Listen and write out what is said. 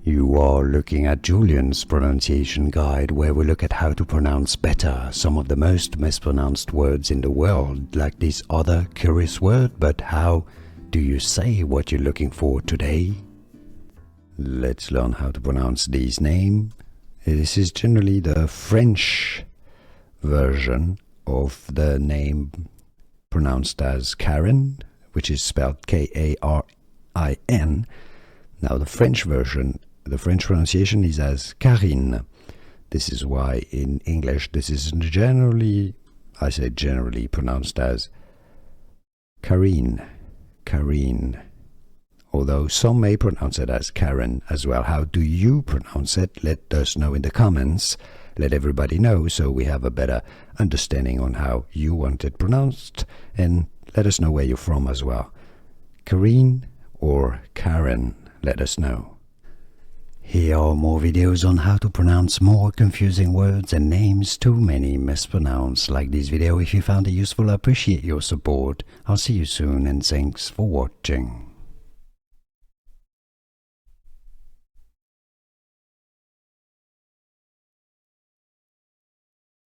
You are looking at Julian's pronunciation guide, where we look at how to pronounce better some of the most mispronounced words in the world, like this other curious word. But how do you say what you're looking for today? Let's learn how to pronounce this name. This is generally the French version of the name pronounced as Karen, which is spelled K-A-R-I-N. Now the French version, the French pronunciation is as Karine. This is why in English this is generally, I say generally, pronounced as Karine, Karine. Although some may pronounce it as Karen as well. How do you pronounce it? Let us know in the comments. Let everybody know so we have a better understanding on how you want it pronounced, and let us know where you're from as well. Karine or Karen, let us know. Here are more videos on how to pronounce more confusing words and names too many mispronounced. Like this video if you found it useful. I appreciate your support. I'll see you soon and thanks for watching.